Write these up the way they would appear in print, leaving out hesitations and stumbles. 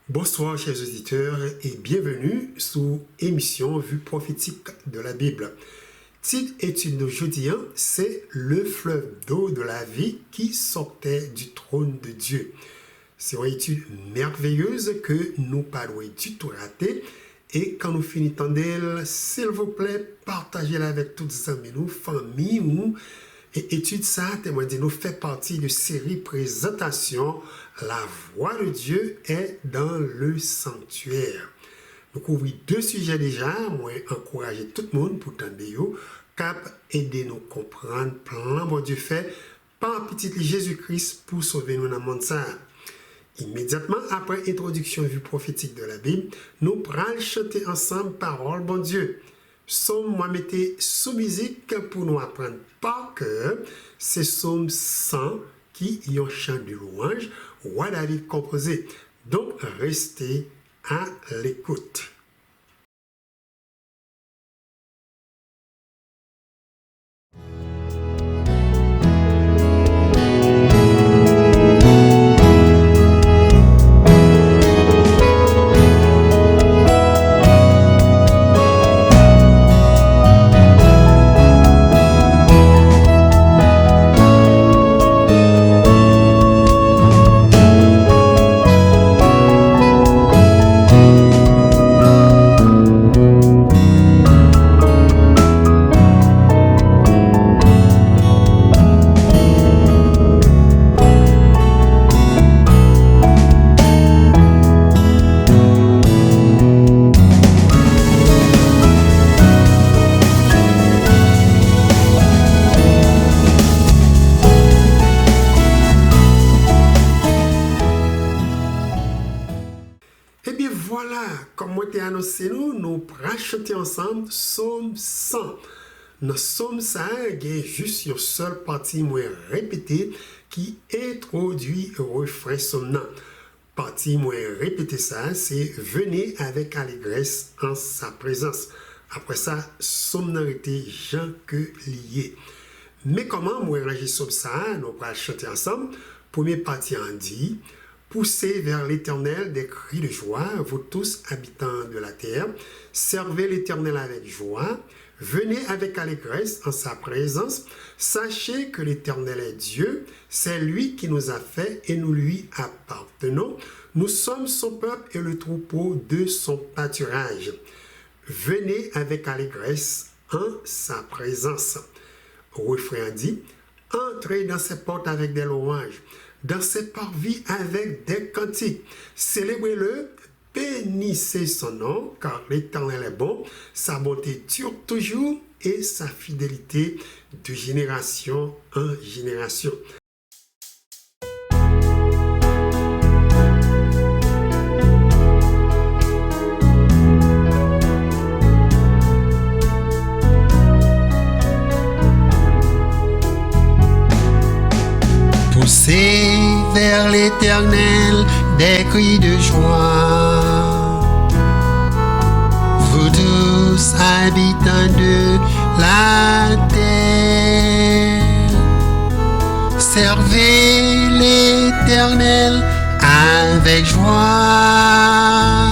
Bonsoir chers auditeurs et bienvenue sous émission Vue prophétique de la Bible. Titre étude d'aujourd'hui, c'est le fleuve d'eau de la vie qui sortait du trône de Dieu. C'est une étude merveilleuse que nous parlons du tout raté. Et quand nous finissons d'elle, s'il vous plaît, partagez-la avec toutes les amis, nous, famille, nous. Et étude ça, témoignez, nous fait partie de série présentation. La voix de Dieu est dans le sanctuaire. Nous couvrons deux sujets déjà. Moi, encourager tout le monde pour tendre cap aider nous comprendre plan bon Dieu fait par petit Jésus-Christ pour sauver nous dans le monde ça. Immédiatement après introduction vue prophétique de la Bible, nous pourrons chanter ensemble parole bon Dieu. Somme moi mettez sous musique pour nous apprendre par cœur. C'est Somme 100 qui y ont chant de louange, roi David composé. Donc restez à l'écoute. Nous pourrons chanter ensemble Somme 100. Dans Somme 100, il y a juste une seule partie moins répétée qui introduit le refrain Somme. Partie moins répétée, ça, c'est venez avec allégresse en sa présence. Après ça, Somme été Jean que lié. Mais comment moi ranger Somme 100? Nous pourrons chanter ensemble. Première partie en dit. Poussez vers l'Éternel des cris de joie, vous tous habitants de la terre. Servez l'Éternel avec joie. Venez avec allégresse en sa présence. Sachez que l'Éternel est Dieu. C'est lui qui nous a fait et nous lui appartenons. Nous sommes son peuple et le troupeau de son pâturage. Venez avec allégresse en sa présence. Refrain dit, entrez dans ses portes avec des louanges. Dans ses parvis avec des cantiques. Célébrez-le, bénissez son nom, car l'Éternel est bon, sa bonté dure toujours et sa fidélité de génération en génération. Poussez vers l'Éternel des cris de joie, vous tous habitants de la terre. Servez l'Éternel avec joie.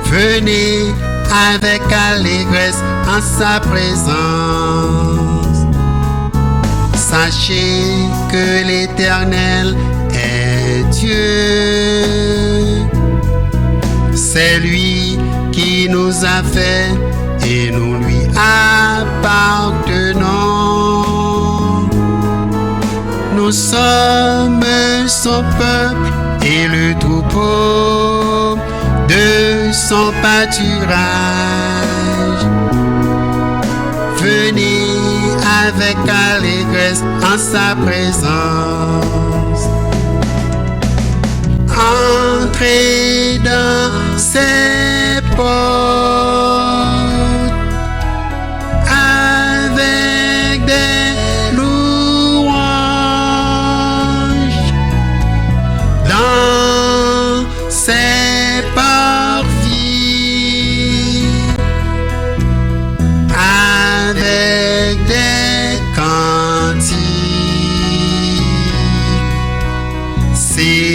Venez avec allégresse en sa présence. Sachez que l'Éternel est Dieu. C'est lui qui nous a fait et nous lui appartenons. Nous sommes son peuple et le troupeau de son pâturage. Venez avec allégresse en sa présence. Entrez dans ses portes avec des louanges. Dans ses parvis avec des cantiques. Célébrez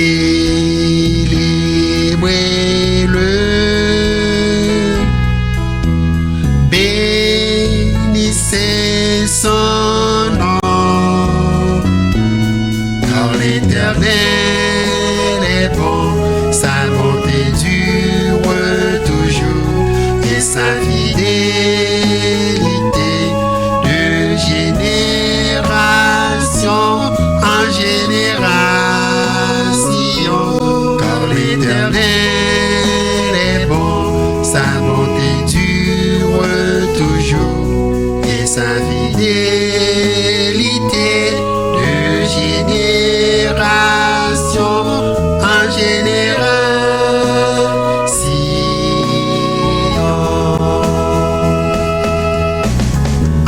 l'Éternel est bon, sa bonté dure toujours, et sa fidélité de génération en génération.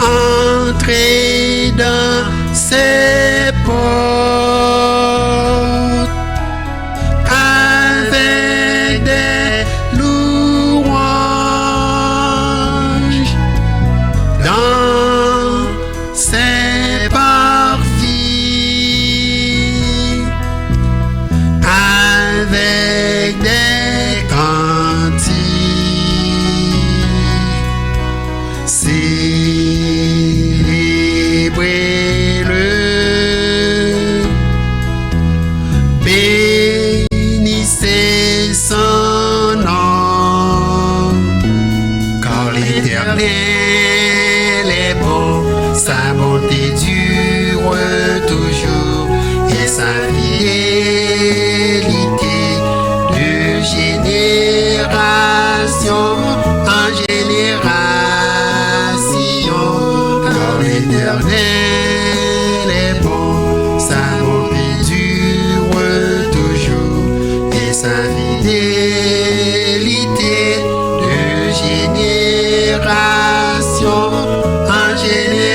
Entrez dans ses portes avec des louanges, dans ses parvis avec des cantiques. Célébrez-le, bénissez son nom, car l'Éternel est bon, sa bonté dure toujours, et sa fidélité de génération en génération. Car l'Éternel est bon, sa bonté dure toujours, et sa fidélité de génération en génération.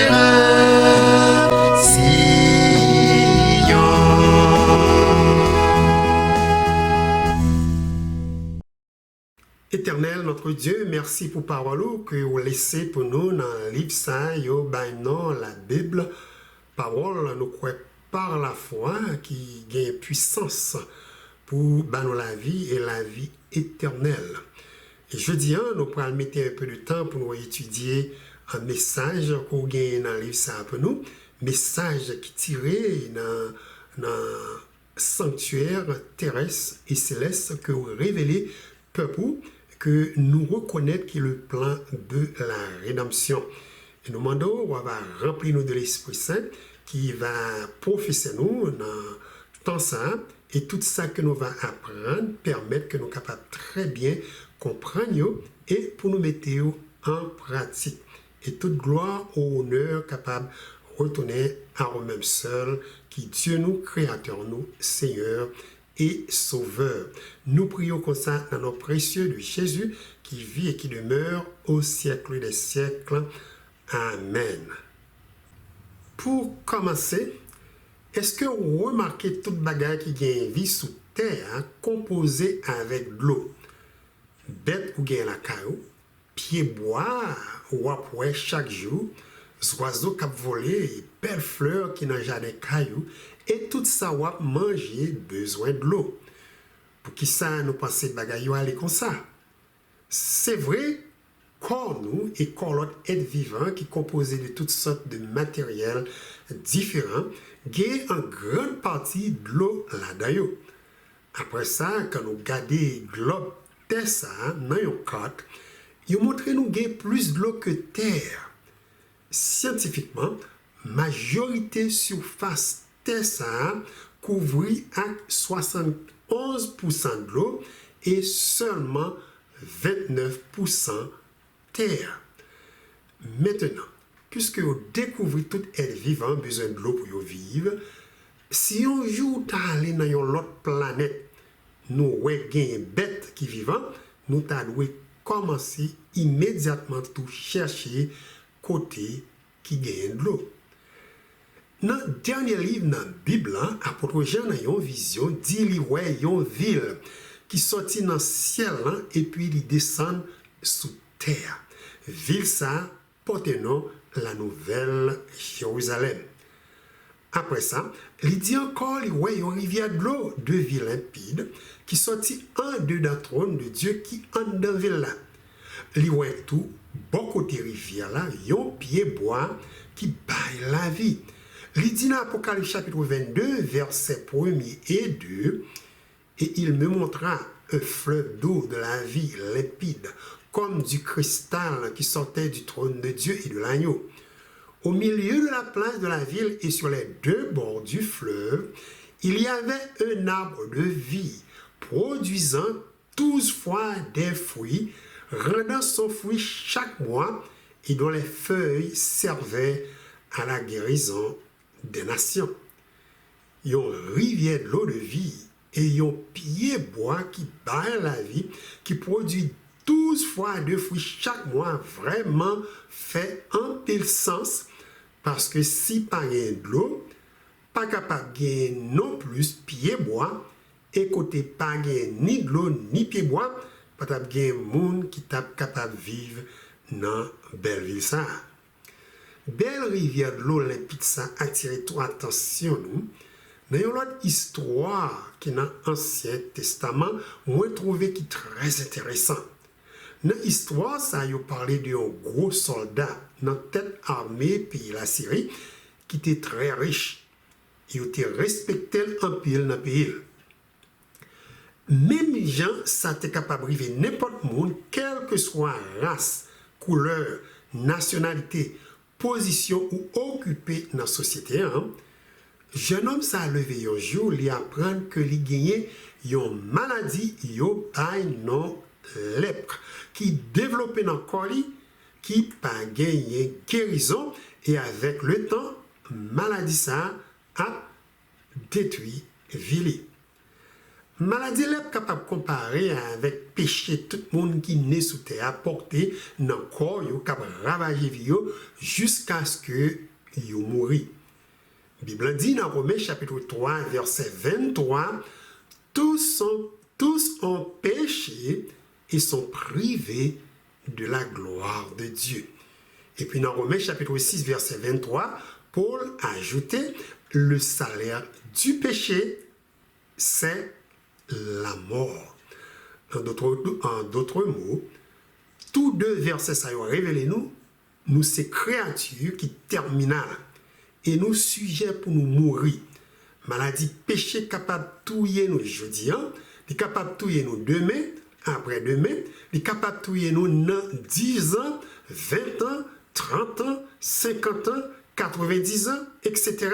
Éternel, notre Dieu, merci pour parole que vous laissez pour nous dans le livre ça, yo, non, la Bible. Parole, nous croyons par la foi qui gagne puissance pour nous la vie et la vie éternelle. Et je dis, nous pourrons mettre un peu de temps pour nous étudier un message qu'on gagne dans le livre ça pour nous. Message qui tiré dans le sanctuaire terrestre et céleste que vous révélez peuple que nous reconnaître qui est le plan de la rédemption. Et nous demandons, on va remplir nous de l'Esprit Saint qui va professer nous dans tout ça et tout ça que nous va apprendre permettre que nous capables très bien comprendre et pour nous mettre en pratique. Et toute gloire ou honneur capable retourner à nous-mêmes seuls qui Dieu nous, Créateur nous, Seigneur et Sauveur. Nous prions comme ça dans nos précieux de Jésus qui vit et qui demeure au siècle des siècles. Amen. Pour commencer, est-ce que vous remarquez toute bagarre qui gagne vie sous terre composée avec de l'eau? Bête ou gagne la caillou, pied bois ou après chaque jour, oiseaux qui volent, belles fleurs qui n'ont jamais caillou, et tout ça va manger besoin de l'eau. Pour qui ça nous pense bagaille aller comme ça? C'est vrai, corps nous et corps l'autre être vivant qui est composé de toutes sortes de matériels différents, gagne en grande partie de l'eau là-dedans. Après ça, quand nous regardons globe terre ça dans une carte, il montre nous gagne plus de l'eau que terre. Scientifiquement, majorité surface terre ça couvrit à 71% de l'eau et seulement 29% terre. Maintenant, puisque vous découvrez tout être vivant besoin de l'eau pour vivre, si un jour tu allé dans une autre planète, nous avons une bête qui vivant, nous devons commencer immédiatement tout chercher côté qui gagne de l'eau. Dans le dernier livre dans la Bible, l'apôtre Jean a une vision d'il y a une ville qui sortit dans le ciel et puis il descend sous terre. Ville ça porte nom la nouvelle Jérusalem. Après ça, il dit encore il y a une rivière de l'eau de ville limpide qui sortit en dedans trône de Dieu qui en dans la ville là. Il y a tout beaucoup de rivières là, un pied bois qui baille la vie. Il dit dans Apocalypse chapitre 22, versets 1 et 2, et il me montra un fleuve d'eau de la vie limpide, comme du cristal qui sortait du trône de Dieu et de l'agneau. Au milieu de la place de la ville et sur les deux bords du fleuve, il y avait un arbre de vie, produisant 12 fois des fruits, rendant son fruit chaque mois et dont les feuilles servaient à la guérison des nations. Yon rivière de l'eau de vie et yon pied bois qui baille la vie, qui produit 12 fois de fruits chaque mois, vraiment fait un pile sens, parce que si pas de l'eau, pas capable de gagner non plus pied bois, et côté pas gagner ni de l'eau ni pied bois, pas capable de gagner monde qui tape capable de vivre dans belle ville ça. Belle rivière de l'eau limpide ça attire ton attention nous. Dans une autre histoire qui est dans l'Ancien Testament, moi trouvé qui est très intéressant. Dans l'histoire, ça a parlé d'un gros soldat dans tête armée pays la Syrie qui était très riche. Il était respecté en pile dans le pays. Même gens, ça était capable de vivre n'importe monde, quelle que soit race, couleur, nationalité, position ou occupé dans la société. Jeune homme ça a levé un jour, il apprend que il gagnait une maladie, non lèpre, qui développait dans le corps, qui pas gagné guérison, et avec le temps, maladie ça a détruit vie. Maladie lèpre capable de comparer avec péché tout le monde qui naît sous terre, apporté dans le corps, capable de ravager vie jusqu'à ce que il meure. La Bible dit dans Romains chapitre 3, verset 23, tous ont péché et sont privés de la gloire de Dieu. Et puis dans Romains chapitre 6, verset 23, Paul a ajouté, le salaire du péché, c'est la mort. En d'autres mots, tous deux versets ça révèlent nous ces créatures qui terminales et nous sujets pour nous mourir. Maladie, péché capable de touiller nous aujourd'hui, est capable de touiller nous demain, après-demain, est capable de touiller nous dans 10 ans, 20 ans, 30 ans, 50 ans, 90 ans, etc.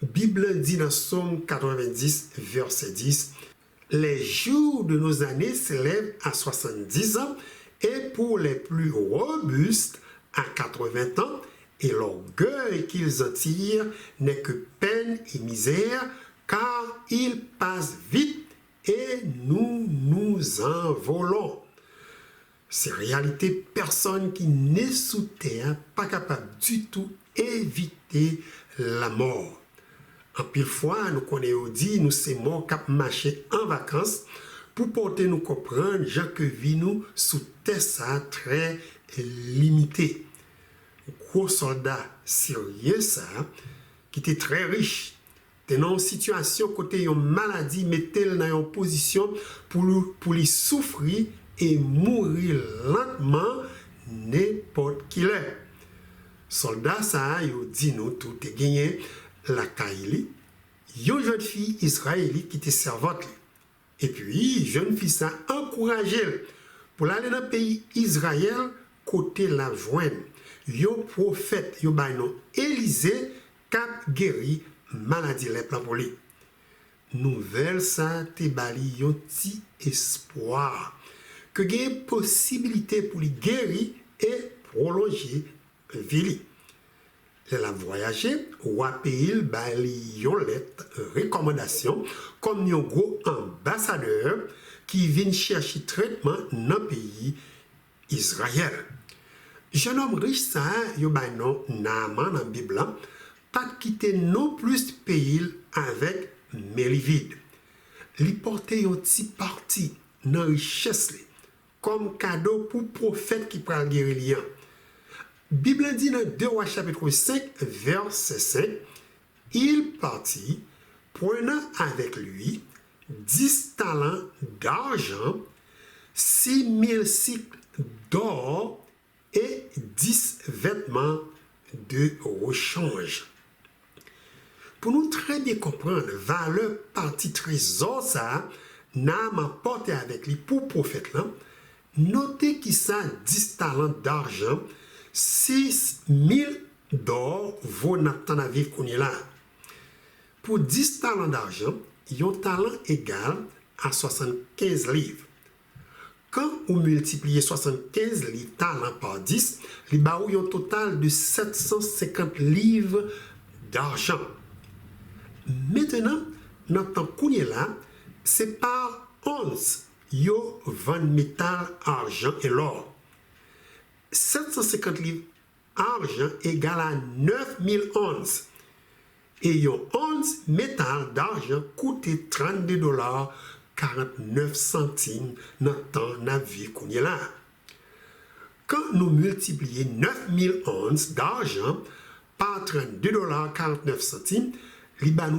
Bible dit dans Psaume 90, verset 10, les jours de nos années s'élèvent à 70 ans et pour les plus robustes à 80 ans, et l'orgueil qu'ils en tirent n'est que peine et misère, car ils passent vite et nous nous envolons. C'est réalité, personne qui naît sous terre, pas capable du tout éviter la mort. En pile fois, nous connaissons dit, nous sommes morts cap marcher en vacances pour porter nous comprendre, gens que vie nous sous terre ça très limité. Gros soldat sérieux ça, qui était très riche, était dans une situation côté une maladie, mettait dans une position pour lui souffrir et mourir lentement n'importe qui l'est. Soldat ça, il dit nous tout est gagné la Kaili, une jeune fille israélite qui était servante. Et puis, jeune fille ça encouragé pour aller dans le pays Israël côté la joindre. Yon prophète, yon nom Élisée, cap guéri maladie lèpre pour lui. Nouvelle ça te bali yon ti espoir que gagne possibilité pour lui guérir et prolonger vie. Elle a voyagé ou a payé bali yon lettre recommandation comme yon gros ambassadeur qui vient chercher traitement dans le pays Israël. Jeune homme riche ça, yon non Naaman dans la Bible, pas quitter non plus pays avec mairie vide. Li porte yon ti parti dans richesse comme cadeau pour prophète qui pral guérir. Bible dit dans 2 Rois chapitre 5 verset 5, il partit prenant avec lui 10 talents d'argent, 6000 cycles d'or et 10 vêtements de rechange. Pour nous très bien comprendre la valeur partie trésor ça, Naaman porté avec lui pour prophète là, notez qu'il ça 10 talents d'argent, 6000 d'or vaut Nathan à vivre qu'on est là. Pour 10 talents d'argent, un talent égal à 75 livres. Quand on multiplie 75 livres talents par 10, il y a un total de 750 livres d'argent. Maintenant, dans le temps qu'on est là, c'est par once yo vend métal, argent et l'or. 750 livres argent égale à 9000 onces. Et un once métal d'argent coûtait 32 dollars 49 centimes dans le temps de la vie qu'on est là. Quand nous multiplions 9000 onces d'argent par 32 dollars 49 centimes, il y a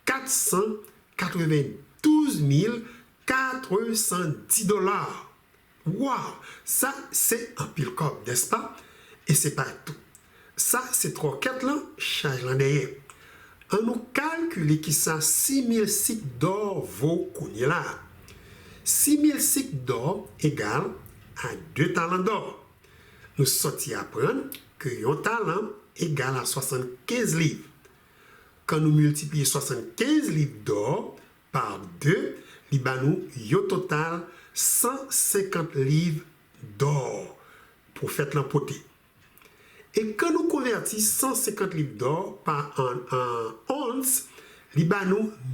492 410 dollars. Wow! Ça, c'est un pile corps, n'est-ce pas? Et c'est pas tout. Ça, c'est 3-4 là, charge l'an derrière. On nous calcule qui ça 6000 cycles d'or vaut qu'on est là. 6000 cycles d'or égale à 2 talents d'or. Nous sortis apprendre que un talent égale à 75 livres. Quand nous multiplions 75 livres d'or par 2, il y a un total 150 livres d'or pour faire l'emporter. Et quand nous convertissons 150 livres d'or par un once, il y a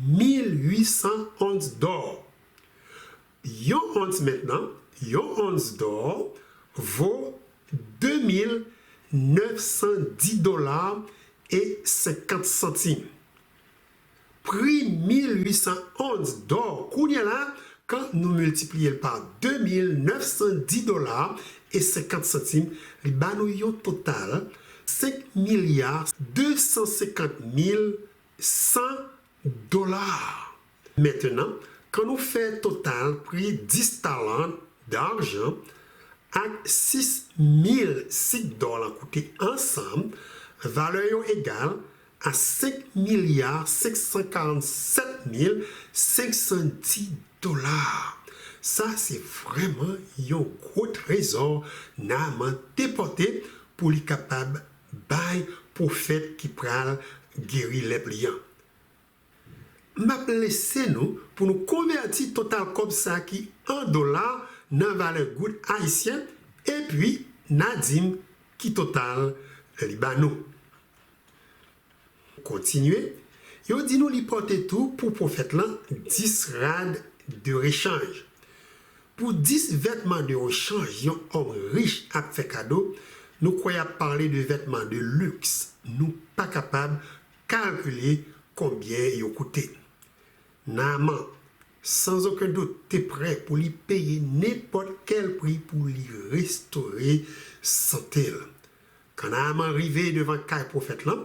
1800 onces d'or. Une once maintenant, une once d'or vaut 2910 dollars et 50 centimes. Prix 1800 onces d'or, qu'on y a là, quand nous multiplions par 2910 dollars et 50 centimes, il y a un total 5 250 100 dollars. Maintenant, quand nous faisons total prix 10 talents d'argent à 6006 dollars coûtés ensemble, valeur égale à 5 547 510 dollars. Ça, c'est vraiment un gros trésor n'a déporté pour les capables bail prophète qui pral guérir les pliants. M'a laissé nous pour nous convertir total comme ça qui en dollars dans valeur goutte haïtien et puis Nadim qui total Libanon. Continuez. Yo dit nous li porter tout pour prophète là 10 rad de rechange. Pour 10 vêtements de rechange, un homme riche a fait cadeau, nous croyons parler de vêtements de luxe. Nous pas capables de calculer combien ils ont coûté. Naaman, sans aucun doute, tu es prêt pour lui payer n'importe quel prix pour lui restaurer santé. Quand Naaman arrivé devant le prophète là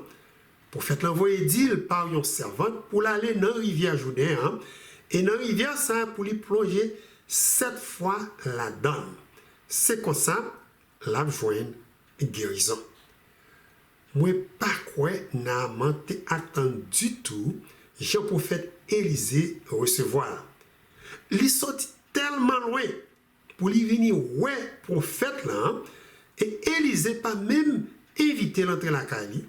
envoyé dire par une servante pour aller dans la rivière Jourdain, et dans la rivière ça pour lui plonger 7 fois la donne. C'est comme ça, la joindre guérison. Moi, pas quoi, Naaman t'ai attendu du tout, Jean-Prophète Élisée recevoir. Il sorti tellement loin pour lui venir ouais prophète là, et Élisée pas même éviter l'entrée la caille.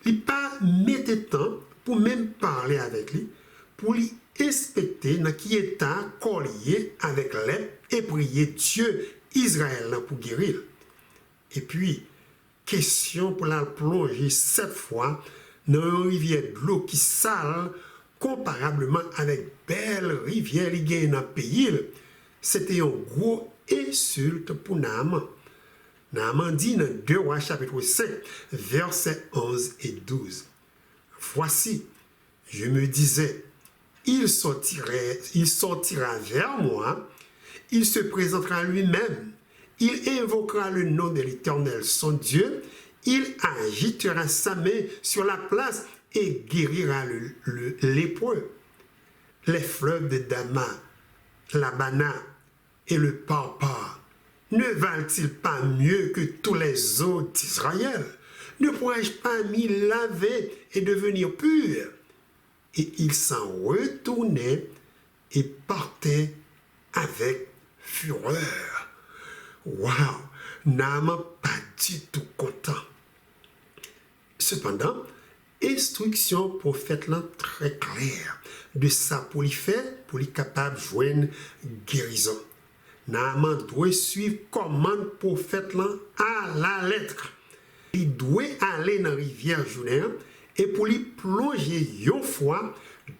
Il pas mettre temps pour même parler avec lui, pour lui inspecter dans qui état collier avec l'aide et prier Dieu Israël pour guérir. Et puis, question pour la plonger 7 fois dans une rivière de l'eau qui sale comparablement avec belle rivière qui gagne dans le pays. C'était un gros insulte pour Naaman. Naaman dit dans 2 Rois chapitre 5, versets 11 et 12. Voici, je me disais, il sortira vers moi, il se présentera lui-même, il invoquera le nom de l'Éternel, son Dieu, il agitera sa main sur la place et guérira le lépreux. Les fleuves de Damas, l'Abana et le Parpar ne valent-ils pas mieux que tous les eaux d'Israël? Ne pourrais-je pas m'y laver et devenir pur? Et il s'en retournait et partait avec fureur. Waouh! Naaman pas du tout content. Cependant, instruction prophète là très claire. de ça pour lui faire, pour lui capable de joindre guérison. Naaman doit suivre commande prophète là à la lettre. Il doit aller dans la rivière Jourdain et pour lui plonger une fois,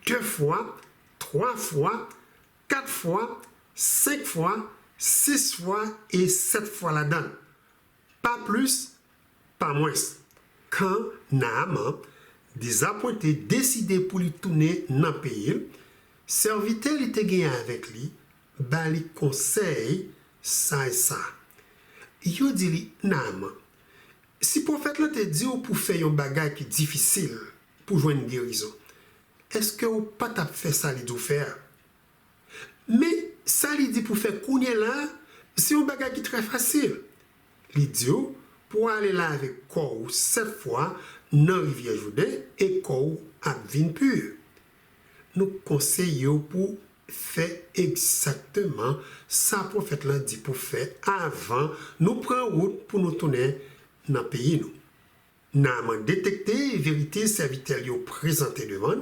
2 fois, 3 fois, 4 fois, 5 fois, 6 fois et 7 fois là-dedans. Pas plus, pas moins. Quand Naaman, des apôtres décidé pour lui tourner dans le pays, serviteur était gagné avec lui, ben lui conseille ça et ça. Il dit lui, Naaman, si le prophète là te dit pour faire un bagage qui est difficile pour joindre une guérison, est-ce que vous pas t'a fait ça lui dit faire? Mais ça lui dit pour faire kounye là, c'est un bagage qui est très facile. Il dit pour aller là avec corps 7 fois dans la rivière Jourdain et corps à vin pur. Nous conseillons pour faire exactement ça prophète l'a dit pour faire avant nous prendre route pour nous tourner dans le pays nous. Naaman détecté vérité serviteur yo présenté devant.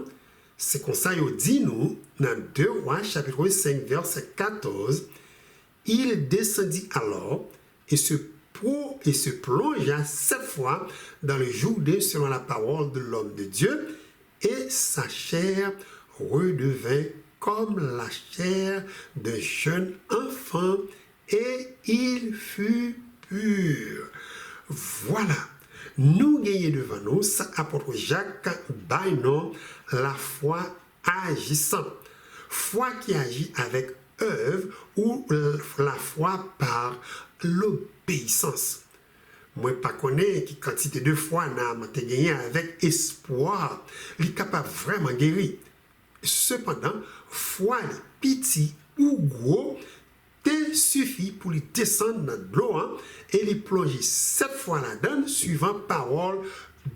C'est comme ça il dit nous dans 2 Rois chapitre 5 verset 14, il descendit alors et se plongea 7 fois dans le Jourdain selon la parole de l'homme de Dieu, et sa chair redevint comme la chair d'un jeune enfant, et il fut pur. Voilà, nous gagnons devant nous, ça apôtre Jacques Bainon, la foi agissante. Foi qui agit avec œuvre ou la foi par l'obéissance. Moi, pas connais qui quantité de foi n'a gagné avec espoir, il est capable vraiment guérir. Cependant, foi petit ou gros, te suffit pour lui descendre dans l'eau et lui plonger 7 fois là-dedans, suivant parole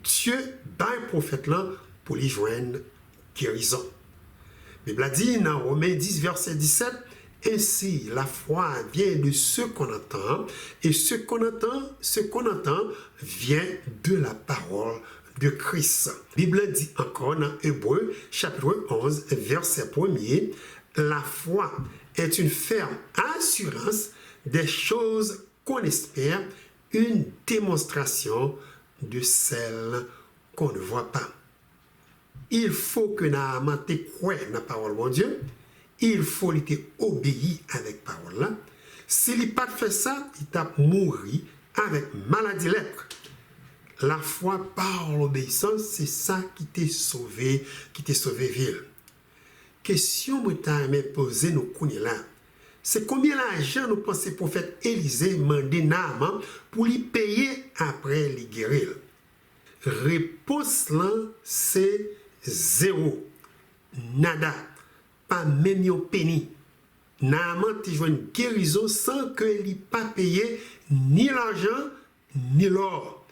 Dieu dans le prophète là pour lui joindre guérison. La Bible dit dans Romains 10, verset 17, ainsi la foi vient de ce qu'on entend, et ce qu'on entend vient de la parole de Christ. La Bible dit encore dans Hébreux chapitre 11, verset 1er, la foi est une ferme assurance des choses qu'on espère, une démonstration de celles qu'on ne voit pas. Il faut que Naaman te croie dans la parole de Dieu. Il faut lui obéir avec la parole là. S'il n'a pas fait ça, il t'a mouru avec maladie lèpre. La foi par l'obéissance, c'est ça qui t'a sauvé ville. Question que tu as posée nous connaissons là. C'est combien l'argent nous pensons prophète Élisée mandé Naaman pour lui payer après les guérir. Réponse là, c'est 0. Nada. Pas même un penny. Naaman te joint une guérison sans que il pas payé ni l'argent ni l'or.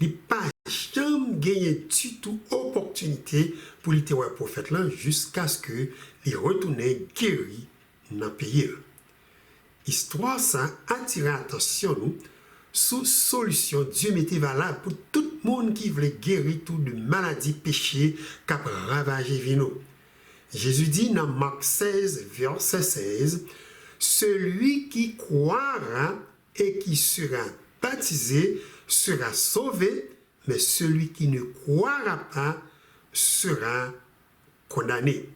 Il pas jamais gagné du tout opportunité pour le prophète là jusqu'à ce que il retourne guéri dans le pays. Histoire ça attire l'attention nous sous solution Dieu mettait valable pour tout le monde qui voulait guérir tout de maladies péchés qui a ravagé vino. Jésus dit dans Marc 16, verset 16, « Celui qui croira et qui sera baptisé sera sauvé, mais celui qui ne croira pas sera condamné. »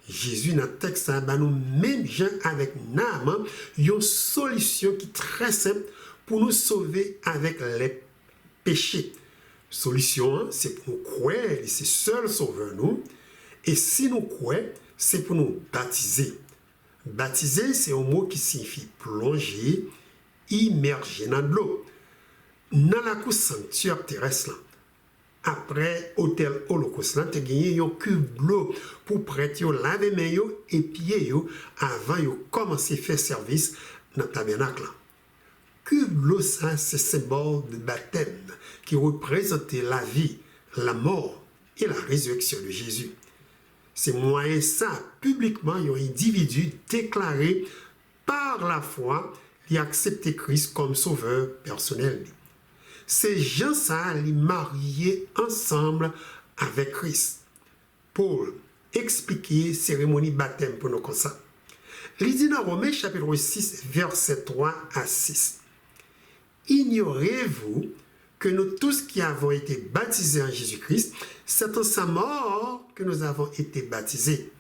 Jésus, dans le texte, nous même gens avec Naaman, une solution qui est très simple pour nous sauver avec les péchés. Solution, c'est pour nous croire, c'est seul sauveur nous. Et si nous croyons, c'est pour nous baptiser. Baptiser, c'est un mot qui signifie plonger, immerger dans l'eau. Dans la cour sanctuaire terrestre, après l'hôtel Holocauste, tu as gagné un cube d'eau pour prêter laver les mains et pieds avant de commencer à faire service dans le tabernacle. Cube d'eau, ça, c'est symbole de baptême qui représente la vie, la mort et la résurrection de Jésus. C'est moyen ça, publiquement, un individu déclaré par la foi, il a accepté Christ comme sauveur personnel. Ces gens-là, ils mariés ensemble avec Christ. Paul, expliquer cérémonie baptême pour nous comme ça. Il dit dans Romains chapitre 6, verset 3 à 6. Ignorez-vous que nous tous qui avons été baptisés en Jésus-Christ, c'est en sa mort que nous avons été baptisés.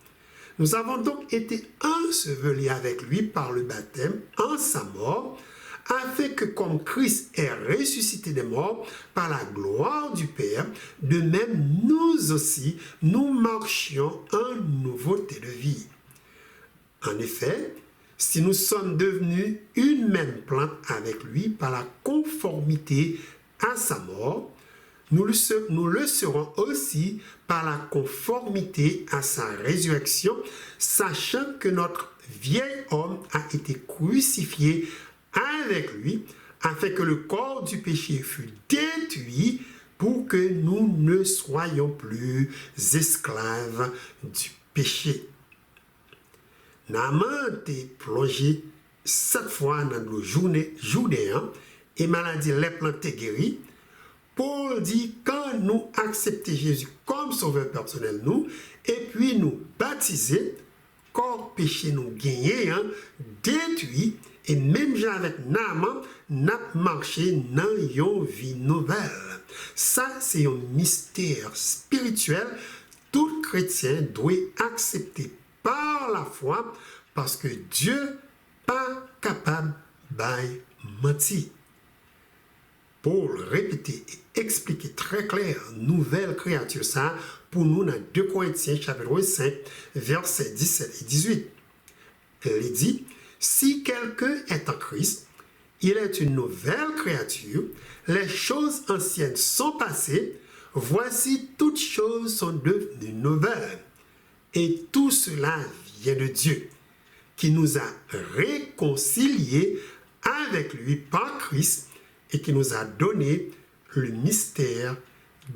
Nous avons donc été ensevelis avec lui par le baptême en sa mort, afin que comme Christ est ressuscité des morts par la gloire du Père, de même nous aussi, nous marchions en nouveauté de vie. En effet, si nous sommes devenus une même plante avec lui par la conformité à sa mort, nous le serons aussi par la conformité à sa résurrection, sachant que notre vieil homme a été crucifié avec lui, afin que le corps du péché fût détruit pour que nous ne soyons plus esclaves du péché. Naaman était plongé 7 fois dans le Judéen et maladie les plantes guérie. Paul dit quand nous acceptons Jésus comme sauveur personnel nous et puis nous baptiser, corps péché nous gagner, détruit et même avec Naaman n'a marché dans une vie nouvelle. Ça c'est un mystère spirituel. Tout chrétien doit accepter par la foi parce que Dieu pas capable de mentir. Paul répétait et expliquait très clair nouvelle créature ça pour nous dans 2 Corinthiens chapitre 5 versets 17 et 18. Il dit, si quelqu'un est en Christ, il est une nouvelle créature, les choses anciennes sont passées, voici toutes choses sont devenues nouvelles. Et tout cela vient de Dieu, qui nous a réconciliés avec lui par Christ et qui nous a donné le mystère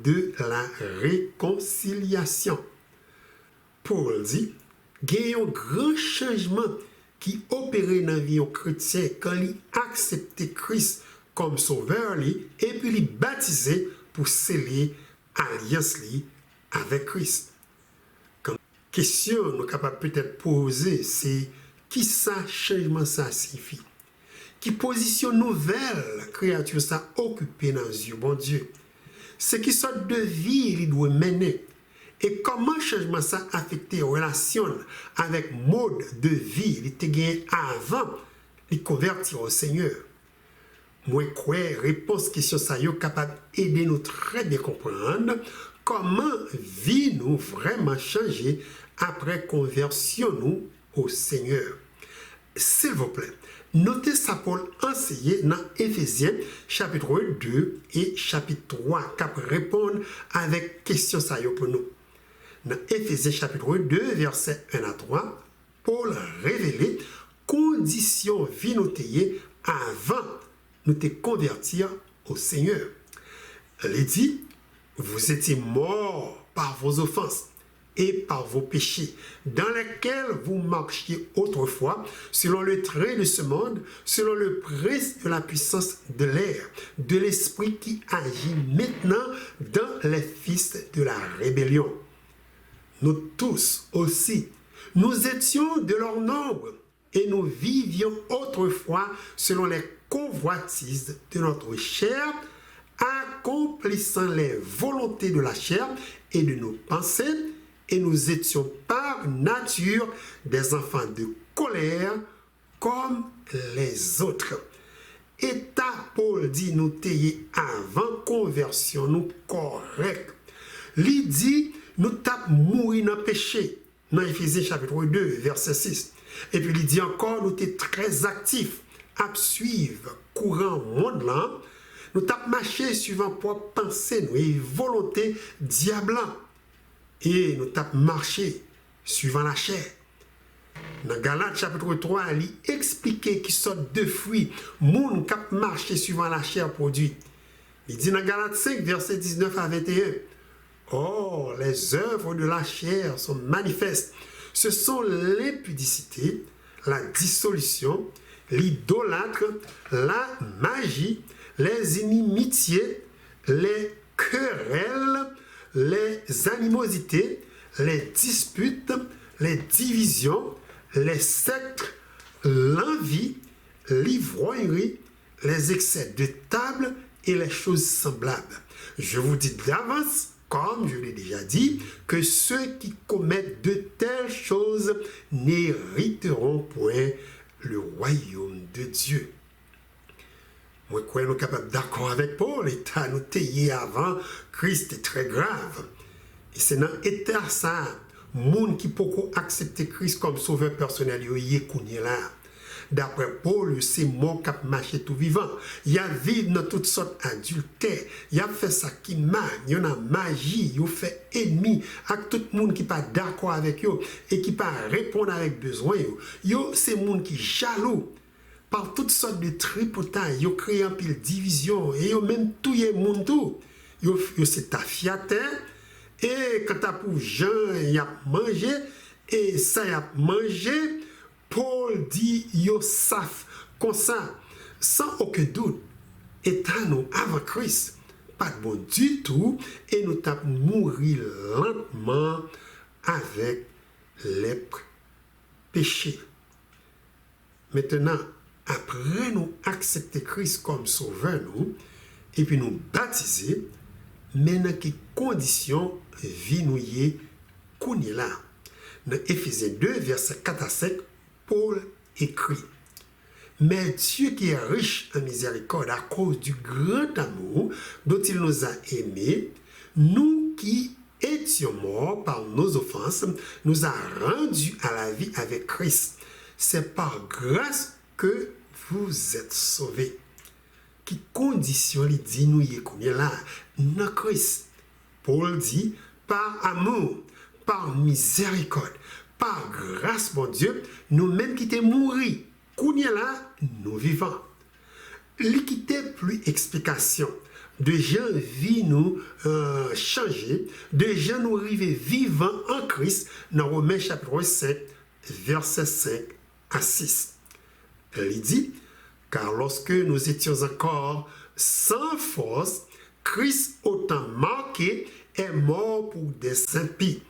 de la réconciliation. Paul dit, il y a un grand changement qui opérait dans la vie chrétien quand il acceptait Christ comme sauveur et puis il baptisé pour sceller alliance avec Christ. Comme question nous sommes capables peut-être poser, c'est qui ça changement ça signifie? Qui position nouvelle créature ça occupée dans Dieu, bon Dieu? C'est qui sorte de vie il doit mener? Et comment changement ça affecté relation avec mode de vie il était gagné avant de convertir au Seigneur? Moi quoi réponse question ça yo capable aider nous très bien comprendre comment vie nous vraiment changer après conversion nous au Seigneur. S'il vous plaît, notez ça Paul enseigné dans Éphésiens chapitre 2 et chapitre 3 qui répondent avec question ça yo pour nous. Dans Éphésiens chapitre 2 versets 1 à 3, Paul révélé conditions vie nous avant nous te convertir au Seigneur. Il dit, vous étiez morts par vos offenses et par vos péchés, dans lesquels vous marchiez autrefois, selon le trait de ce monde, selon le prince de la puissance de l'air, de l'esprit qui agit maintenant dans les fils de la rébellion. Nous tous aussi, nous étions de leur nombre, et nous vivions autrefois selon les convoitises de notre chair, accomplissant les volontés de la chair et de nos pensées, et nous étions par nature des enfants de colère comme les autres. Et Paul dit nous t'ayez avant conversion nous correct. Il dit nous tap mourir dans le péché dans Éphésiens chapitre 2 verset 6. Et puis il dit encore nous t'es très actifs à suivre courant monde là. Nous tap marché suivant propre pensée nous et volonté diablant. Et nous tap marché suivant la chair. Dans Galates chapitre 3, il explique qui sortent de fruits moun k'ap marché suivant la chair produit. Il dit dans Galates 5 verset 19 à 21. Or, les œuvres de la chair sont manifestes. Ce sont l'impudicité, la dissolution, l'idolâtre, la magie, les inimitiés, les querelles, les animosités, les disputes, les divisions, les sectes, l'envie, l'ivrognerie, les excès de table et les choses semblables. Je vous dis d'avance, comme je l'ai déjà dit, que ceux qui commettent de telles choses n'hériteront point le royaume de Dieu. Moi, quoi, nous sommes capables d'accord avec Paul, l'état nous taillé avant Christ est très grave. Et c'est dans l'état ça, monde qui peut accepter Christ comme sauveur personnel, il est là. D'après Paul, c'est mort qui a marché tout vivant. Il a vécu dans toutes sortes d'adultères. Il a fait ça qui mal. Il y a magie. Il a fait ennemi avec tout le monde qui n'est pas d'accord avec eux et qui ne peut pas répondre avec besoin. C'est le monde qui est jaloux par toutes sortes de tripotages. Il a créé un pile de division et il a même tout le monde tout. Il s'est affiaté et quand tu as pour Jean, il a mangé et ça il a mangé. Paul dit, yo saf, comme ça, sans aucun doute, étant nous avant Christ, pas de bon du tout, et nous t'avons mouru lentement avec les péchés. Maintenant, après nous accepter Christ comme sauveur, nous, et puis nous baptiser, maintenant, quelles conditions vie nous y est, qu'on est là. Dans Éphésiens 2, versets 4 à 5, Paul écrit, « Mais Dieu qui est riche en miséricorde à cause du grand amour dont il nous a aimés, nous qui étions morts par nos offenses, nous a rendus à la vie avec Christ. C'est par grâce que vous êtes sauvés. » Qui condition il dit nous y est là dans Christ? Paul dit, par amour, par miséricorde, par grâce, mon Dieu, nous-mêmes qui t'es mourus, qu'on y est là, nous vivons. L'équité plus explication. De gens vie nous changer, de gens nous arriver vivants en Christ, dans Romains chapitre 7, versets 5 à 6. Il dit, car lorsque nous étions encore sans force, Christ autant marqué est mort pour des impies.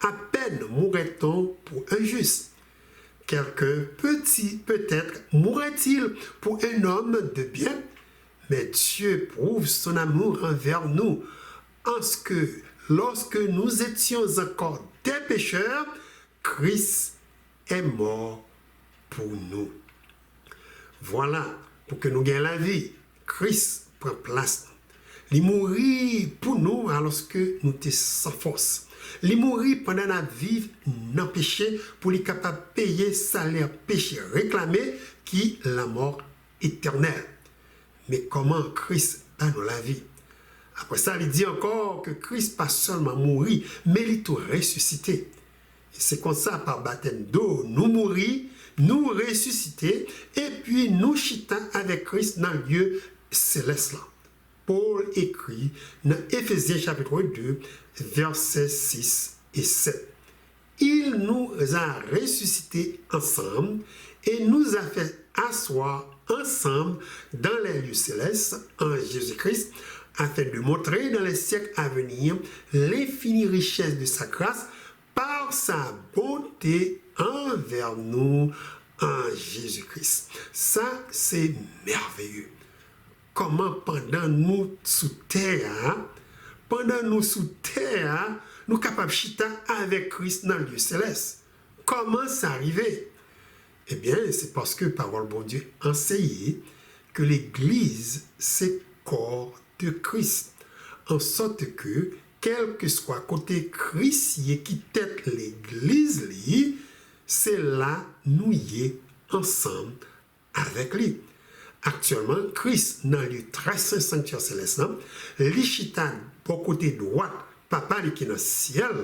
À peine mourrait-on pour un juste. Quelqu'un peut-être mourrait-il pour un homme de bien, mais Dieu prouve son amour envers nous, en ce que lorsque nous étions encore des pécheurs, Christ est mort pour nous. Voilà, pour que nous gagnions la vie, Christ prend place. Il mourit pour nous alors que nous sommes sans force. Il mourit pendant la vie non péché pour les capable de payer salaire péché réclamé qui est la mort éternelle. Mais comment Christ a nous la vie? Après ça, il dit encore que Christ pas seulement mourit, mais il est tout ressuscité. Et c'est comme ça, par baptême d'eau, nous mourir, nous ressusciter, et puis nous chita avec Christ dans le lieu céleste. Paul écrit dans Éphésiens chapitre 2, versets 6 et 7. Il nous a ressuscités ensemble et nous a fait asseoir ensemble dans les lieux célestes en Jésus-Christ, afin de montrer dans les siècles à venir l'infinie richesse de sa grâce par sa bonté envers nous en Jésus-Christ. Ça, c'est merveilleux. Comment pendant nous sous terre, nous sommes capables de chita avec Christ dans le lieu céleste. Comment ça arrivé? Eh bien, c'est parce que parole bon Dieu enseignait que l'Église, c'est corps de Christ. En sorte que, quel que soit côté Christ qui tête l'Église, c'est là nous y est ensemble avec lui. Actuellement, Christ, dans le très saint sanctuaire céleste, l'Ichitan, pour côté droit, papa qui est dans le ciel,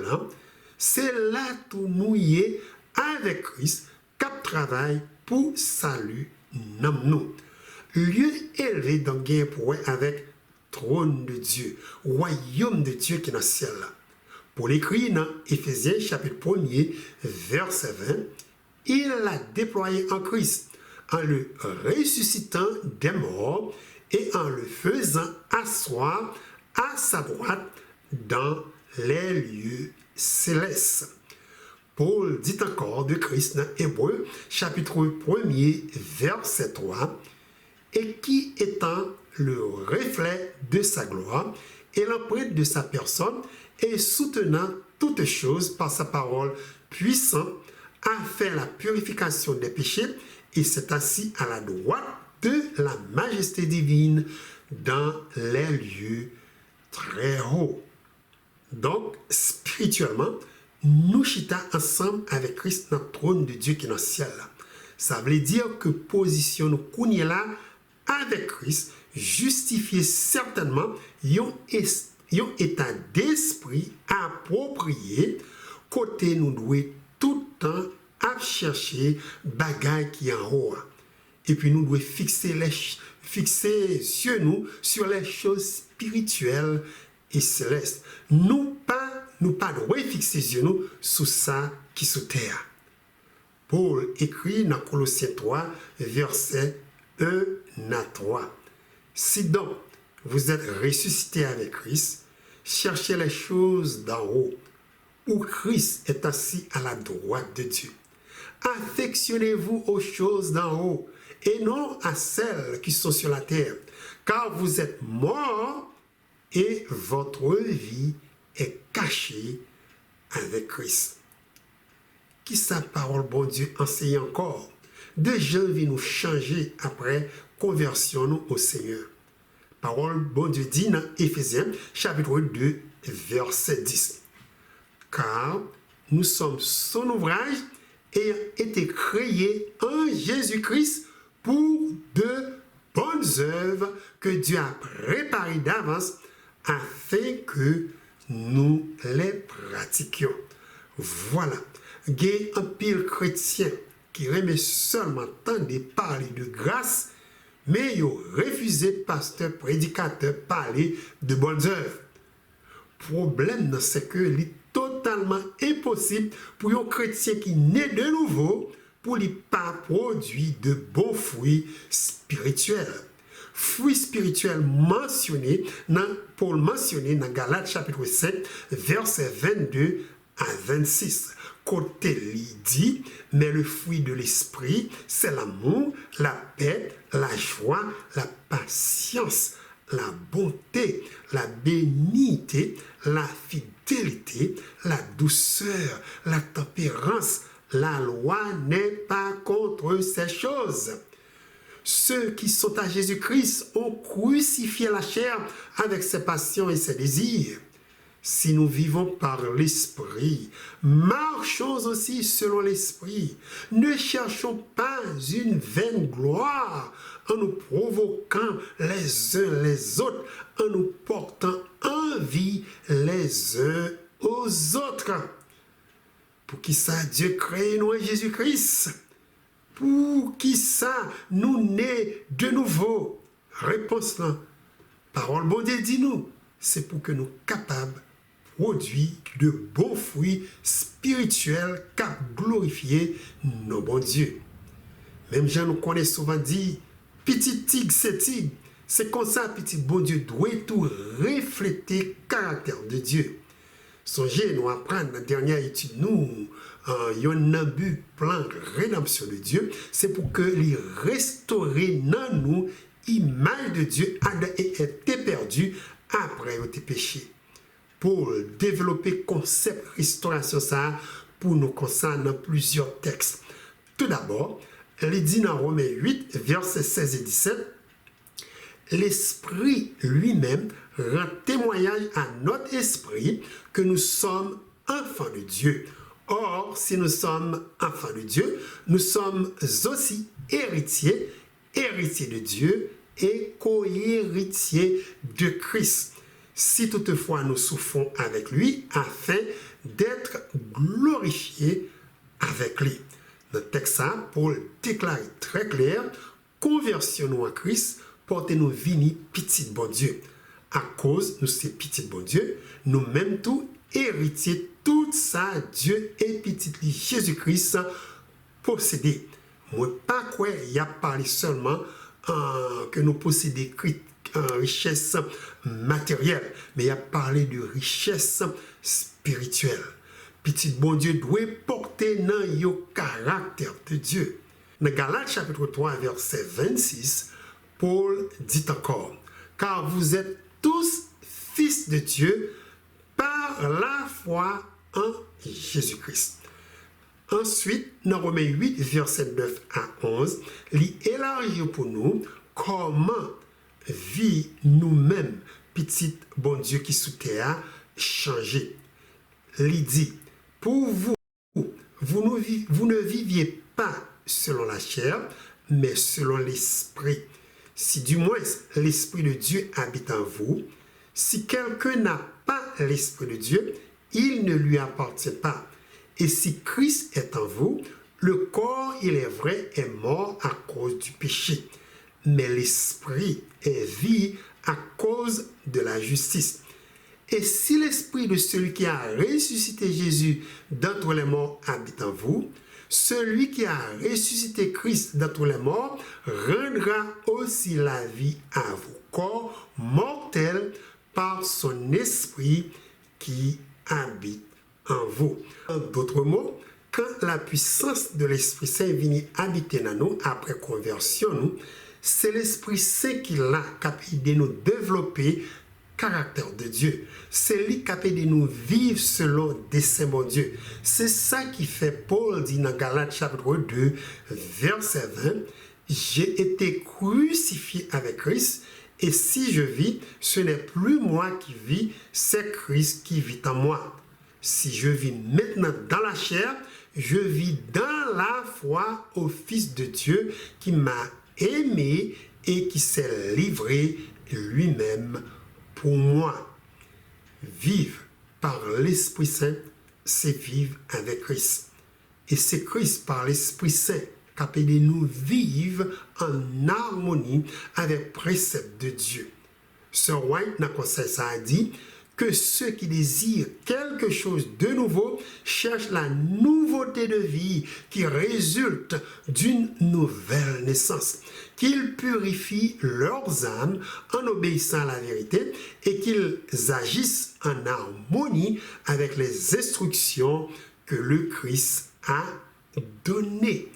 c'est là tout nous y est avec Christ, cap travail pour salut nous. Lieu élevé dans le gain pour avec trône de Dieu, royaume de Dieu qui est dans le ciel. Pour l'écrit dans Éphésiens chapitre 1er, verset 20, il l'a déployé en Christ, en le ressuscitant des morts et en le faisant asseoir à sa droite dans les lieux céleste. Paul dit encore de Christ dans Hébreux, chapitre 1er, verset 3, et qui étant le reflet de sa gloire et l'empreinte de sa personne, et soutenant toutes choses par sa parole puissante, a fait la purification des péchés et s'est assis à la droite de la majesté divine dans les lieux très hauts. Donc, spirituellement, nous chita ensemble avec Christ dans le trône de Dieu qui est dans le ciel. Ça veut dire que position nous connaît là avec Christ, justifier certainement un état d'esprit approprié, côté nous devons tout le temps à chercher bagaille qui est en haut. Et puis nous devons fixer sur nous sur les choses spirituelles et célestes. Nous pas devons fixer sur nous sur ça qui est sous terre. Paul écrit dans Colossiens 3, verset 1 à 3. Si donc vous êtes ressuscité avec Christ, cherchez les choses d'en haut, où Christ est assis à la droite de Dieu. Affectionnez-vous aux choses d'en haut, et non à celles qui sont sur la terre, car vous êtes morts, et votre vie est cachée avec Christ. Qui sa parole, bon Dieu, enseigne encore? De gens viennent nous changer après conversion nous au Seigneur. Parole, bon Dieu, dit dans Éphésiens, chapitre 2, verset 10. Car nous sommes son ouvrage ayant été créés en Jésus-Christ pour de bonnes œuvres que Dieu a préparées d'avance afin que nous les pratiquions. Voilà. Il y a un pile chrétien qui remet seulement tant de parler de grâce, mais il a refusé, pasteur, prédicateur, parler de bonnes œuvres. Problème, c'est que il est totalement impossible pour un chrétien qui naît de nouveau pour ne pas produire de bons fruits spirituels. Fruits spirituels mentionnés, Paul mentionné dans Galates chapitre 7, verset 22 à 26. Côté il dit, mais le fruit de l'esprit, c'est l'amour, la paix, la joie, la patience, la bonté, la bénignité, la fidélité, la douceur, la tempérance. La loi n'est pas contre ces choses. Ceux qui sont à Jésus-Christ ont crucifié la chair avec ses passions et ses désirs. Si nous vivons par l'Esprit, marchons aussi selon l'Esprit. Ne cherchons pas une vaine gloire en nous provoquant les uns les autres, en nous portant envie les uns aux autres. Pour qui ça Dieu crée nous en Jésus-Christ? Pour qui ça nous naît de nouveau? Réponse là. Parole bon Dieu dit nous. C'est pour que nous capables produire de bons fruits spirituels cap glorifier nos bons dieux. Même gens nous connaissent souvent dit, petit tigre c'est tigre. C'est comme ça, petit bon Dieu doit tout refléter le caractère de Dieu. Songez, nous apprendre dans la dernière étude, nous, il y a un but, plan rédemption de Dieu, c'est pour que les restaurer dans nous, image de Dieu, a été perdu après il a été péché. Pour développer le concept restauration, ça, pour nous concerne dans plusieurs textes. Tout d'abord, il dit dans Romains 8, versets 16 et 17, l'Esprit lui-même rend témoignage à notre esprit que nous sommes enfants de Dieu. Or, si nous sommes enfants de Dieu, nous sommes aussi héritiers, héritiers de Dieu et co-héritiers de Christ. Si toutefois nous souffrons avec lui, afin d'être glorifiés avec lui. Dans le texte, Paul déclare très clair, conversion-nous à Christ, portez-nous vini petit bon Dieu. À cause nous c'est petit bon Dieu, nous même tout héritiers tout ça Dieu et petit Jésus-Christ possédé. Moi pas quoi il y a parlé seulement que nous possédons richesse matérielle, mais il a parlé de richesse spirituelle. petit bon Dieu doit porter dans le caractère de Dieu. Dans Galates chapitre 3, verset 26, Paul dit encore, car vous êtes tous fils de Dieu par la foi en Jésus-Christ. Ensuite, dans Romains 8, verset 9 à 11, il élargit pour nous comment vit nous-mêmes, petit bon Dieu qui sous terre, changer. Il dit, pour vous, vous ne viviez pas selon la chair, mais selon l'esprit. Si du moins l'esprit de Dieu habite en vous, si quelqu'un n'a pas l'esprit de Dieu, il ne lui appartient pas. Et si Christ est en vous, le corps, il est vrai, est mort à cause du péché, mais l'esprit est vie à cause de la justice. Et si l'esprit de celui qui a ressuscité Jésus d'entre les morts habite en vous, celui qui a ressuscité Christ d'entre les morts rendra aussi la vie à vos corps mortels par son esprit qui habite en vous. En d'autres mots, quand la puissance de l'Esprit Saint vient habiter dans nous après conversion, nous, c'est l'Esprit Saint qui l'a capable de nous développer caractère de Dieu. C'est lui capable de nous vivre selon dessein mon Dieu. C'est ça qui fait Paul dit dans Galates chapitre 2, verset 20, j'ai été crucifié avec Christ, et si je vis, ce n'est plus moi qui vis, c'est Christ qui vit en moi. Si je vis maintenant dans la chair, je vis dans la foi au Fils de Dieu qui m'a aimé et qui s'est livré lui-même pour moi. Vivre par l'Esprit Saint, c'est vivre avec Christ. Et c'est Christ par l'Esprit Saint capable de nous vivre en harmonie avec le précepte de Dieu. Sir White, dans le conseil, ça a dit que ceux qui désirent quelque chose de nouveau cherchent la nouveauté de vie qui résulte d'une nouvelle naissance, qu'ils purifient leurs âmes en obéissant à la vérité et qu'ils agissent en harmonie avec les instructions que le Christ a données.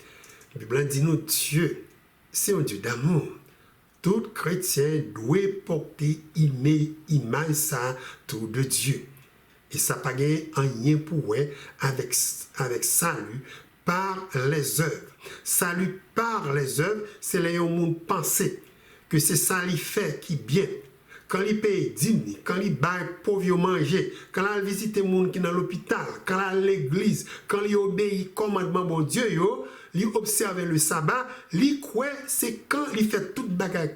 La Bible dit nous, Dieu, c'est un Dieu d'amour. Tout chrétien doit porter image ça tout de Dieu. Et ça n'a pas rien pour avec salut par les œuvres. Salut par les œuvres, c'est les gens penser que c'est ça qui fait qui bien. Quand il paye dîme, quand il baille pauvre manger, quand il visite les gens qui sont dans l'hôpital, quand il à l'église, quand il obéit commandement bon Dieu, il observe le sabbat, il croit, c'est quand il fait toute bagay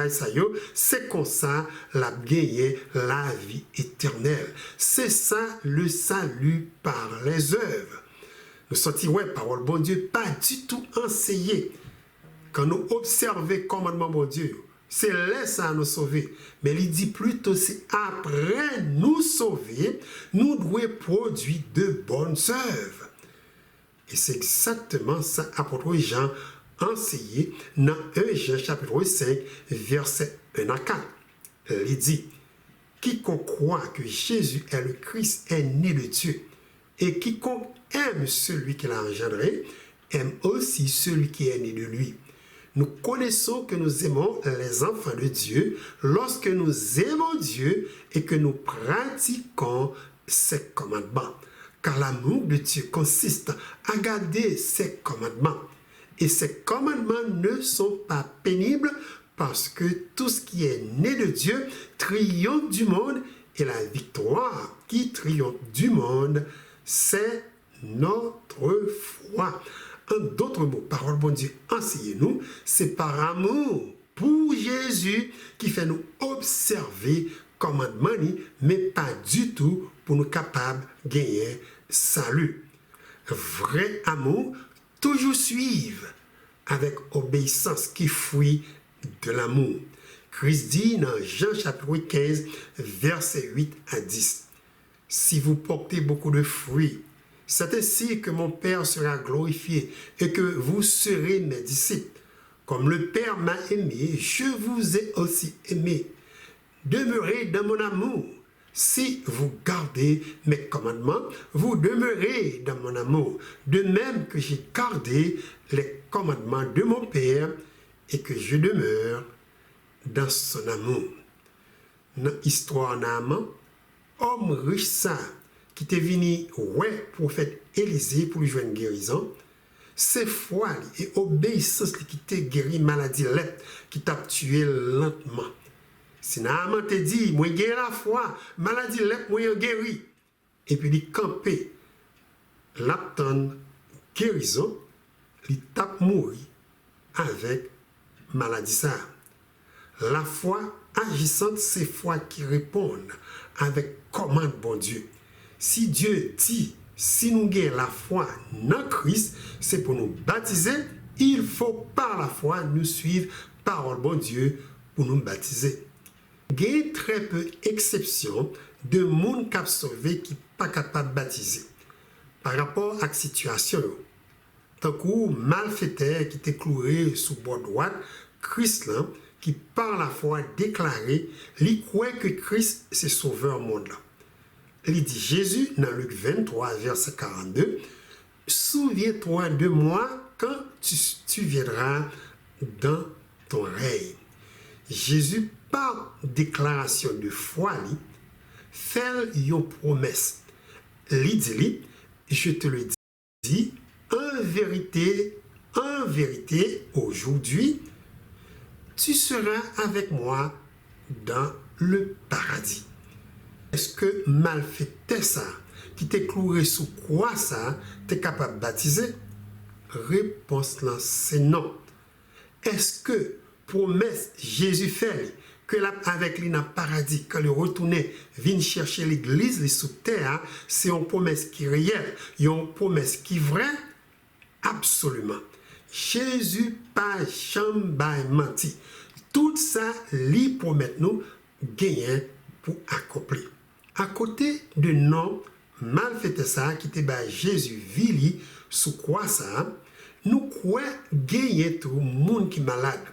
ça yo, c'est comme ça la gagner la vie éternelle. C'est ça le salut par les œuvres. Nous sortis parole bon Dieu pas du tout enseigné. Quand nous observons commandement bon Dieu, c'est là ça nous sauver. Mais il dit plutôt c'est après nous sauver, nous devons produire de bonnes œuvres. Et c'est exactement ça apôtre Jean enseigné dans 1 Jean chapitre 5 verset 1 à 4. Il dit, quiconque croit que Jésus est le Christ est né de Dieu, et quiconque aime celui qui l'a engendré, aime aussi celui qui est né de lui. Nous connaissons que nous aimons les enfants de Dieu lorsque nous aimons Dieu et que nous pratiquons ses commandements. Car l'amour de Dieu consiste à garder ses commandements. Et ces commandements ne sont pas pénibles parce que tout ce qui est né de Dieu triomphe du monde et la victoire qui triomphe du monde, c'est notre foi. En d'autres mots, parole bon Dieu, enseignez-nous, c'est par amour pour Jésus qui fait nous observer commandement, mais pas du tout pour nous capables de gagner salut. Vrai amour, toujours suivre avec obéissance qui fuit de l'amour. Christ dit dans Jean chapitre 15, versets 8 à 10. Si vous portez beaucoup de fruits, c'est ainsi que mon Père sera glorifié et que vous serez mes disciples. Comme le Père m'a aimé, je vous ai aussi aimé. Demeurez dans mon amour. Si vous gardez mes commandements, vous demeurez dans mon amour, de même que j'ai gardé les commandements de mon Père et que je demeure dans son amour. Dans l'histoire d'Naaman, homme riche ça, qui était venu ouais prophète Élisée pour lui jouer une guérison, c'est foi et obéissance qui t'a guéri maladie lèpre, qui t'a tué lentement. Si Naaman te dit, moi j'ai la foi, maladie lèpre, moi guéri. Et puis il campé, l'attend guérison, il tape mourir avec maladie ça. La foi agissante, c'est foi qui répond avec commande bon Dieu. Si Dieu dit, si nous avons la foi dans Christ, c'est pour nous baptiser, il faut par la foi nous suivre parole bon Dieu pour nous baptiser. Il y a très peu d'exceptions de monde qui a sauvé qui n'est pas capable de baptiser. Par rapport à la situation, tant que malfaiteur qui était cloué sous bord droite, Christ là, qui par la foi déclaré, il croit que Christ c'est sauveur au monde là. Il dit Jésus dans Luc 23 verset 42, souviens-toi de moi quand tu viendras dans ton règne. Jésus par déclaration de foi fait une promesse. Il dit, je te le dis, en vérité, aujourd'hui, tu seras avec moi dans le paradis. Est-ce que malfaiteur ça, qui t'est cloué sous croix ça, t'es capable de baptiser? Réponse là, c'est non. Est-ce que promesse Jésus fait que là avec lui dans le paradis, quand il retournait, vient chercher l'église, les sous terre, c'est une promesse qui est réelle, une promesse qui est vraie? Absolument. Jésus pas jamais menti. Tout ça, lui promet nous gagner pour accomplir. À côté de non malfaiteur ça qui était Jésus vili sous quoi ça, nous croyons gagner tout monde qui est malade,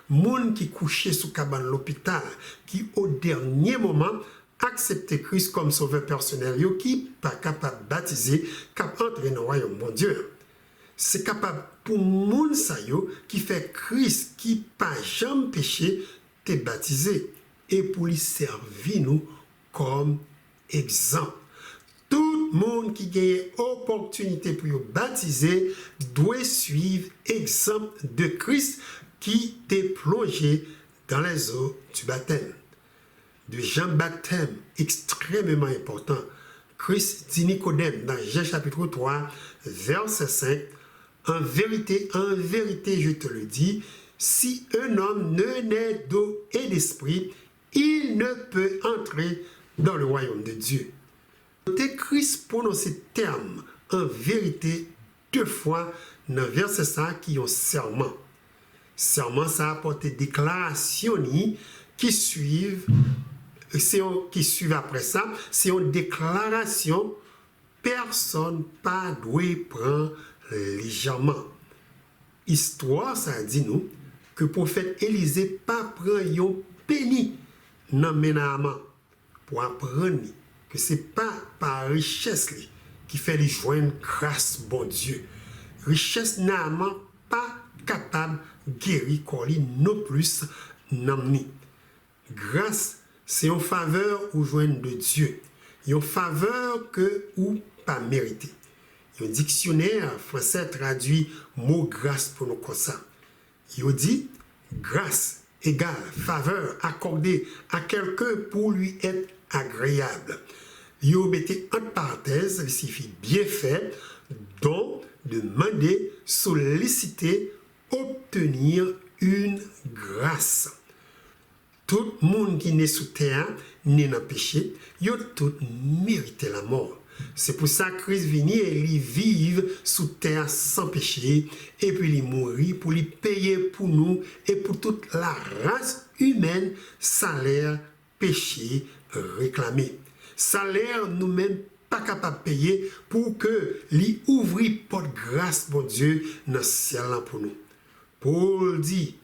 monde qui couché sous cabane l'hôpital, qui au dernier moment accepte Christ comme sauveur personnel, qui pas capable de baptiser, capable d'entrer dans le royaume de Dieu. C'est capable pour moun sa yo qui fait Christ qui pas jamais péché te baptisé et pour lui servir nous comme exemple. Tout le monde qui gagne opportunité pour vous baptiser doit suivre l'exemple de Christ qui t'est plongé dans les eaux du baptême. De Jean-Baptême, extrêmement important. Christ dit Nicodème dans Jean chapitre 3, verset 5, en vérité, je te le dis, si un homme ne naît d'eau et d'esprit, il ne peut entrer dans le royaume de Dieu. Christ prononce ces termes en vérité deux fois dans le verset 5 qui ont serment. Serment, ça apporte des déclarations qui suivent après ça. C'est une déclaration, personne pas doit prendre légèrement. Histoire, ça dit nous que le prophète Élisée pas prend un penny dans ménagement pour apprendre que c'est pas par richesse qui fait les joindre grâce bon Dieu. Richesse Naaman pas capable guérir Coli non plus n'amni. Grâce c'est une faveur ou joindre de Dieu. Une faveur que ou pas mérité. Un dictionnaire français traduit mot grâce pour nous comme ça. Il dit grâce égale faveur accordée à quelqu'un pour lui être agréable. Il mettez entre parenthèses, il signifie bienfait, don, demander, solliciter, obtenir une grâce. Tout le monde qui naît sous terre, né dans le péché, il a tout mérité la mort. C'est pour ça que Christ vient et il vit sous terre sans péché, et puis il mourit pour lui payer pour nous et pour toute la race humaine, salaire, péché, réclamé. Salaire nous-mêmes pas capable de payer pour que lui ouvrir porte grâce, bon Dieu, dans le ciel pour nous. Paul dit,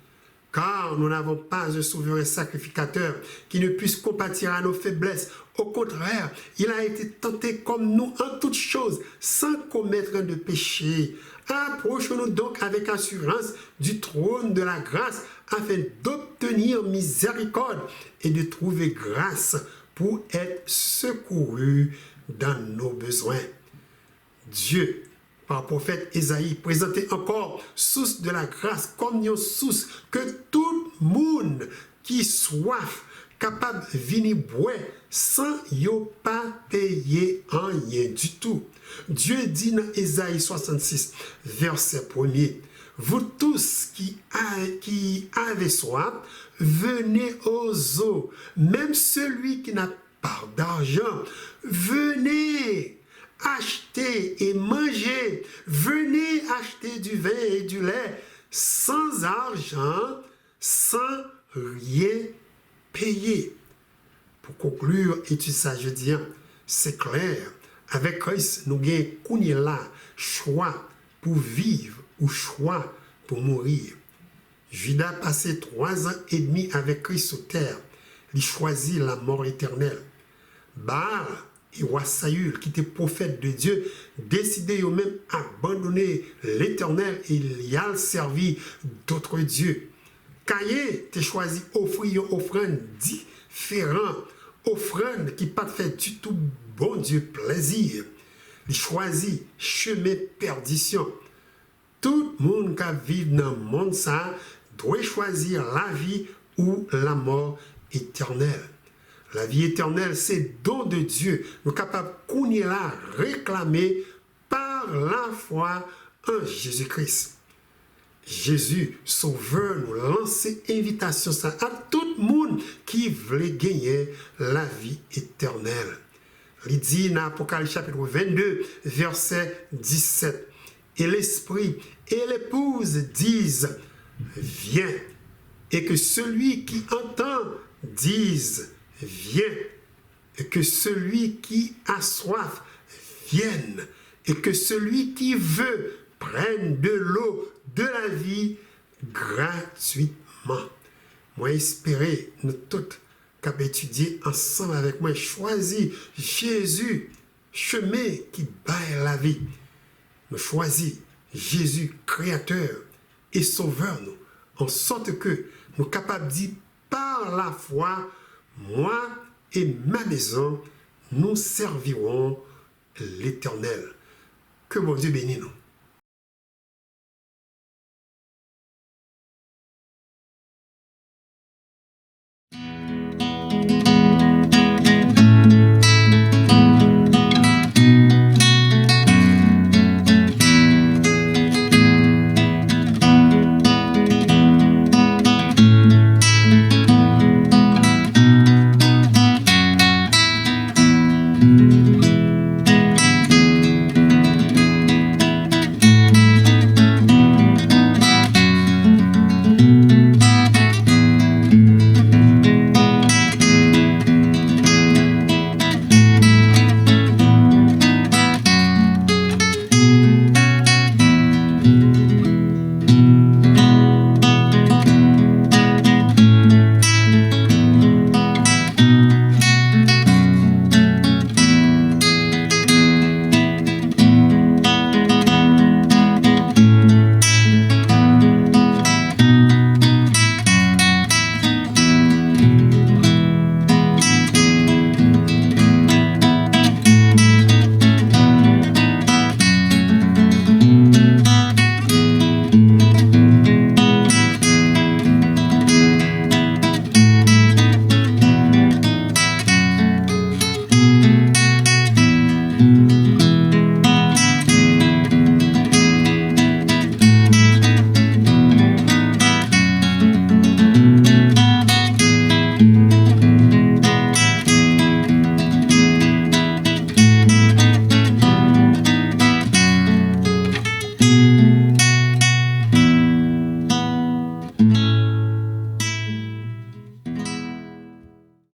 Car nous n'avons pas un souverain sacrificateur qui ne puisse compatir à nos faiblesses. Au contraire, il a été tenté comme nous en toutes choses, sans commettre de péché. Approchons-nous donc avec assurance du trône de la grâce, afin d'obtenir miséricorde et de trouver grâce pour être secourus dans nos besoins. Dieu, par le prophète Ésaïe, présentait encore source de la grâce comme une source que tout le monde qui soif capable de venir boire sans yo pas payer rien du tout. Dieu dit dans Ésaïe 66, verset 1er, vous tous qui avez soif, venez aux eaux, même celui qui n'a pas d'argent, venez acheter et manger, venez acheter du vin et du lait sans argent, sans rien payer. Pour conclure, étude ça, je dis, c'est clair, avec Christ, nous avons là choix pour vivre ou choix pour mourir. Judas a passé 3 ans et demi avec Christ sur terre. Il choisit la mort éternelle. Baal et roi Saül, qui était prophète de Dieu, décidaient eux-mêmes d'abandonner l'éternel et y a servi d'autres dieux. Caïn a choisi offrir une offrande différente, offrande qui n'a pas fait du tout bon Dieu plaisir. Il choisit chemin perdition. Tout le monde qui vit dans le monde ça doit choisir la vie ou la mort éternelle. La vie éternelle, c'est don de Dieu. Nous sommes capables de la réclamer par la foi en Jésus-Christ. Jésus, Sauveur, nous lance invitation à tout le monde qui veut gagner la vie éternelle. Il dit dans Apocalypse chapitre 22, verset 17. Et l'Esprit et l'épouse disent, viens. Et que celui qui entend dise, viens. Et que celui qui a soif vienne. Et que celui qui veut prenne de l'eau de la vie gratuitement. Moi, espérer, nous tous, qu'à étudier ensemble avec moi, choisir Jésus, chemin qui baille la vie. Nous choisir Jésus, créateur et sauveur, nous, en sorte que nous sommes capables de dire par la foi, moi et ma maison, nous servirons l'Éternel. Que mon Dieu bénisse nous.